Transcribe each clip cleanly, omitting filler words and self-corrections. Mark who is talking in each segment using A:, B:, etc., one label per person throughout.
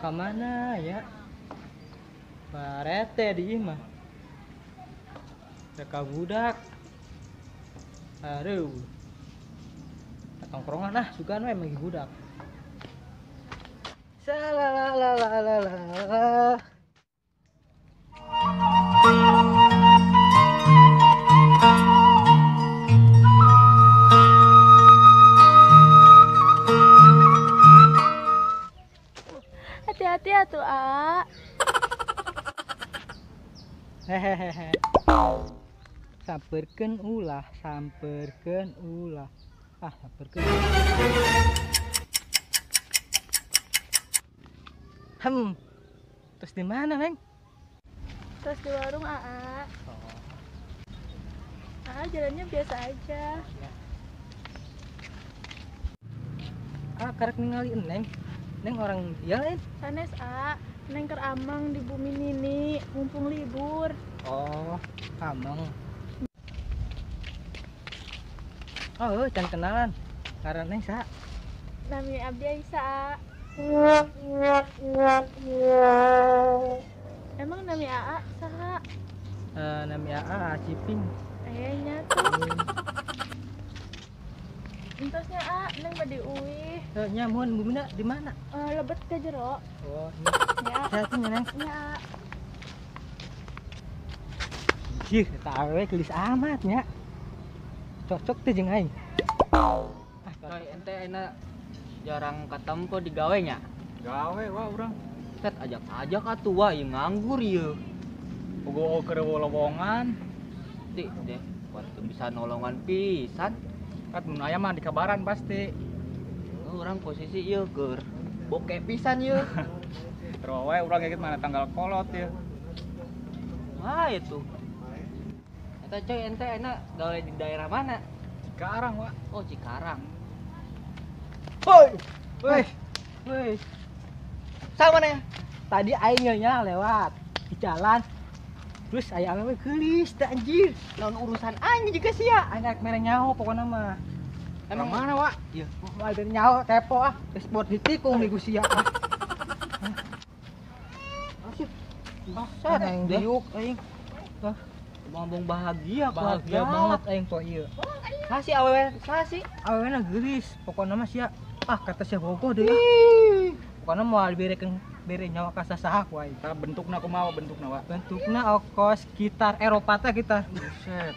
A: Kemana ya? Parete di imah. Deka budak. Aduh. Tongkrongan lah, suka emang budak. Salalalalala.
B: Hati-hati ya tuh, A.
A: Hehehe. Samperkeun ulah, samperkeun ulah. Samperkeun. Terus di mana, Neng?
B: Terus di warung AA. AA jalannya biasa aja.
A: Karek ningali Neng. Neng orang dia lain.
B: Sanes A, Neng ker amang di bumi Nini, mumpung libur.
A: Oh, amang. Oh, jangan kenalan. Karena Neng sa.
B: Nami Abdi Aisyah. Emang nami AA saha?
A: Nami AA Ciping.
B: Kayaknya tuh. Entosnya A, Neng badi uih.
A: Nyamun bumina di mana?
B: Lebet ke jero.
A: Oh,
B: Ya,
A: hati-hati Neng.
B: ya.
A: Jih, tahu gelis amat nya. Cocok tuh jeung aing.
C: Coy, ente enak jarang ketemu di gawe nya.
D: Gawe wah urang.
C: Set ajak-ajak atuh wah ieu nganggur ieu.
D: Bogo keur lowongan.
C: Ti deh, buat bisa nolongan pisan.
D: Kat mun aya mah dikabaran pasti.
C: Urang posisi ieu keur bokeh pisan ieu.
D: Terus we urang ngikut mana tanggal kolot ya.
C: Wah itu. Eta coy ente enak gawe di daerah mana?
D: Cikarang wah.
C: Oh Cikarang.
A: Woi. Woi. Sama nih. Tadi aingnya lewat di jalan. Terus aya awewe geulis teh anjir.
C: Naon urusan aing juga sia. Ya?
A: Aing rek mere nyaho pokona mah.
D: Emang mana wah?
C: Ieu.
A: Mau dari nyaho tepo geus buat ditikung di gusia. Asik. Masa aing diuk aing.
C: Ngomong bahagia
A: Banget aing po ieu.
C: Sasi awewe, sasi.
A: Awewena geulis pokona mah sia. Kata sia bogoh deui. Pokona moal berekeun bere nyawa ka sasaha ku aing.
D: Tah bentukna kumaha bentukna wah?
A: Bentukna ongkos sekitar Eropa teh kita.
D: Buset.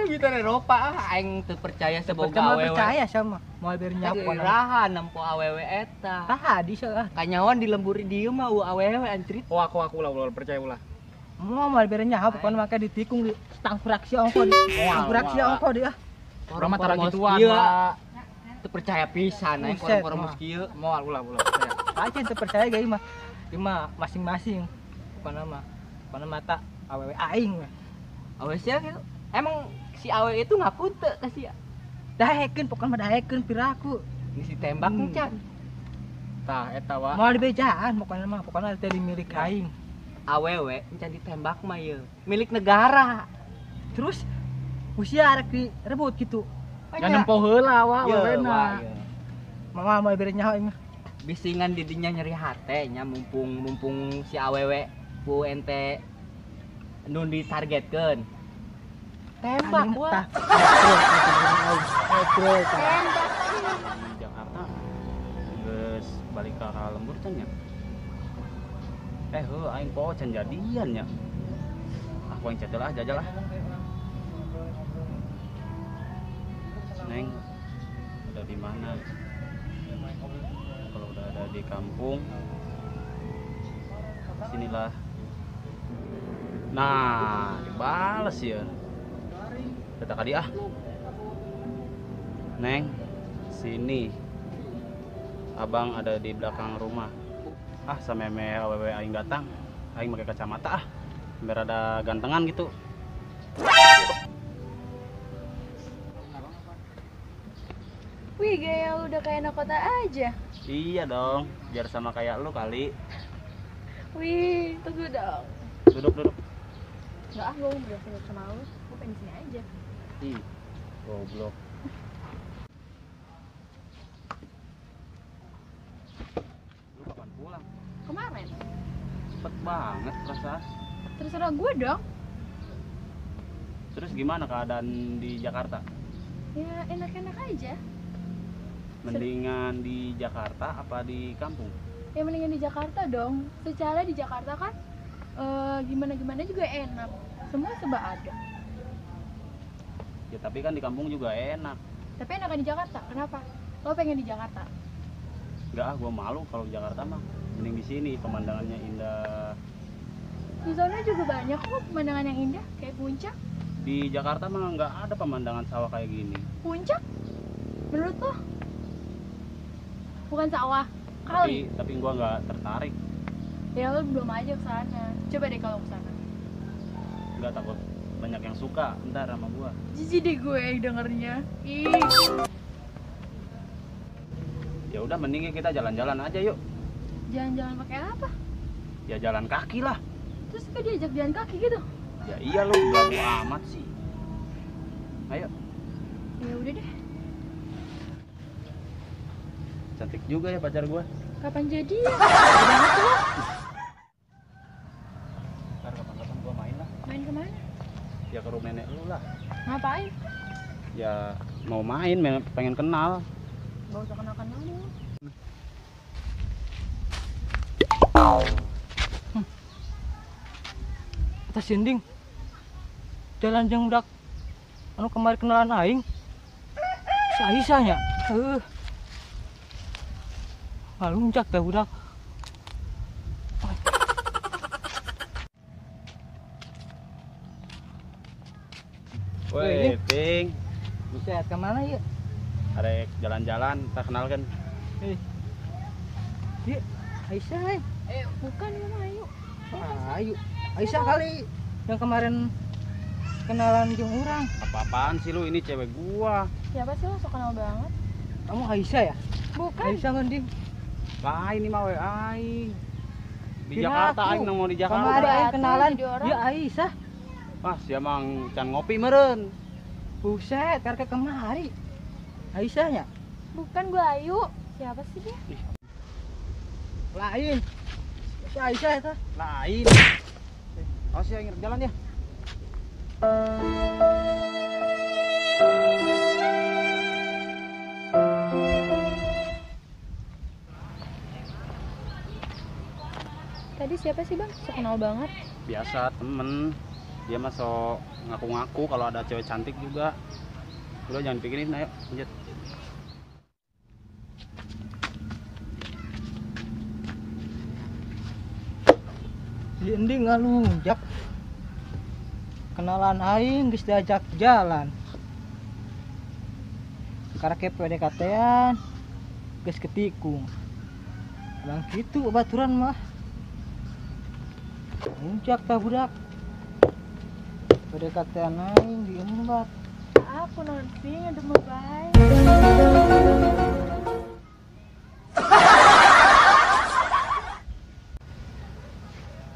C: Kita Eropa aing teu percaya seboga
A: Percaya
C: awewe.
A: percaya sama moal bere nyawa pokona.
C: Raha nempo awewe eta.
A: Tah di seueuh.
C: Kanyawan di lemburi dieu mah awewe antrit.
D: Oh aku ulah percaya ulah.
A: Moal bere nyawa pokona make ditikung di stang fraksi ongko di. Stang fraksi ongko di
D: Urang mah tara gituan
C: Ieu
D: wah.
C: teu percaya pisan aing
A: Buset,
C: orang-orang kieu.
D: Moal ulah percaya.
A: Aja teu percaya ge mah. Ieu mah masing-masing. Pokona mata awewe aing we.
C: Awewe sia gitu. Emang si awewe itu ngaku teu ka sia?
A: Dahekeun pokona mah dahekeun piraku.
C: Ngisi tembak encan.
D: Tah eta wah.
A: Moal dibejaan pokona teh milik aing.
C: Awewe encan ditembak mah ieu. Milik negara.
A: Terus usia arek direbut gitu.
D: Ya nempo heula wah
C: Ieu, wah,
D: awewena.
C: ieu.
A: Mama mau bere nyaho aing.
C: Bisingan di dinya nyeri hate nya mumpung si awewe ku ente nun ditargetkeun. Tembak wah.
D: Jakarta geus balik ke arah lembur can nya. Heuh aing po can jadian nya. Aku aing cedel ah jajal ah. Neng, udah di mana? Kalau udah ada di kampung, sinilah. Nah, dibales ya. Kata kadi ah. Neng, sini. Abang ada di belakang rumah. Sameme awewe aing datang. Aing pakai kacamata ah. Biar ada gantengan gitu.
B: Wih, gaya lu udah kayak anak kota aja.
D: Iya dong, biar sama kayak lu kali.
B: Wih, tunggu dong.
D: Duduk.
B: Enggak gue mau berdua sama lu. Gue pengen sini aja.
D: Ih, goblok. Lu kapan pulang? cepet banget perasaan.
B: Terserah gue dong.
D: Terus gimana keadaan di Jakarta?
B: Ya enak-enak aja.
D: Mendingan di Jakarta apa di kampung?
B: Ya mendingan di Jakarta dong. Secara di Jakarta kan gimana-gimana juga enak. Semua serba ada.
D: Ya tapi kan di kampung juga enak.
B: Tapi enakan di Jakarta. Kenapa? Lo pengen di Jakarta?
D: Enggak ah, gue malu kalau di Jakarta mah. Mending di sini, pemandangannya indah.
B: Di sana juga banyak kok pemandangan yang indah, kayak puncak.
D: Di Jakarta mah nggak ada pemandangan sawah kayak gini.
B: Puncak? Menurut lo? Bukan sawah. Kali.
D: Tapi gue nggak tertarik.
B: Ya lo belum aja ke sana. Coba deh kalau ke sana.
D: Nggak, takut banyak yang suka ntar sama gue.
B: Jijik deh gue dengernya. Ih.
D: Ya udah, mending kita jalan-jalan aja yuk.
B: Jalan-jalan pakai apa?
D: Ya jalan kaki lah.
B: Terus suka diajak jalan kaki gitu?
D: Ya iya, lu ganggu amat sih. Ayo.
B: Ya udah deh.
D: Cantik juga ya pacar gua.
B: Kapan jadi ya? Banget lo.
D: Ntar kapan-kapan gua main lah.
B: Main kemana?
D: Ya ke rumah nenek lu lah.
B: Ngapain?
D: Ya mau main, pengen kenal.
B: Gak usah kenal-kenal lu.
A: Atas sinding. Jalan yang udah anu kemarin kenalan aing. Si Aisyah nya. Ngalunjak teh budak.
D: Woi, Ting.
A: Buset, kemana ya?
D: Ada jalan-jalan, tak kenal kan?
A: Dia Aisyah.
B: Bukan ya Ayu.
A: Ayo. Aisyah kali yang kemarin kenalan jeung urang.
D: Apa-apaan sih lu, ini cewek gua.
B: Siapa sih lo? So kenal banget.
A: Kamu Aisyah ya?
B: Bukan.
A: Aisyah ngending.
D: Lain ini mah we aing. Di
A: Kira
D: Jakarta
A: aku.
D: aing nang mau di Jakarta.
A: Kemarin aing
B: Batu
A: kenalan
B: jadi orang.
A: dia Aisyah.
D: Wah, sia mang can ngopi meureun.
A: Buset, karena kemari. Aisyahnya
B: Bukan, gue Ayu. Siapa sih dia?
A: lain. Si Aisyah itu.
D: Lain. Oh, sih aing jalan ya.
B: Tadi siapa sih bang? So kenal banget.
D: Biasa temen. Dia mah so ngaku-ngaku kalau ada cewek cantik juga. Udah jangan pikirin, ayo lanjut.
A: Si ending ngalunjak. Kenalan aing geus diajak jalan. Karena ke PDKT-an geus ketikung. Bang gitu baturan mah. Muncak tah budak. PDKT-an aing diembat.
B: Aku nanti ngedemu baik.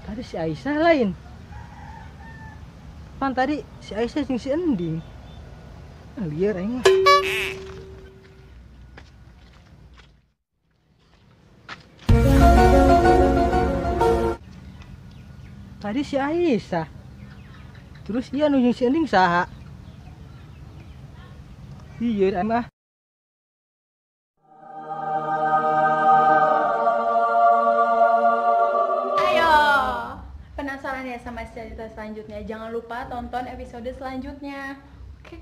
A: Tadi si Aisyah lain. Pan tadi si Aisyah jeung si ending. Liar aing mah. Tadi si Aisyah. Terus iya nu jeung si ending saha? Iya aing mah.
B: Ayo. Penasaran ya sama cerita selanjutnya? Jangan lupa tonton episode selanjutnya. Oke.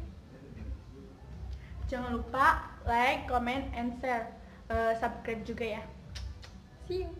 B: Jangan lupa like, comment, and share. Subscribe juga ya. See you.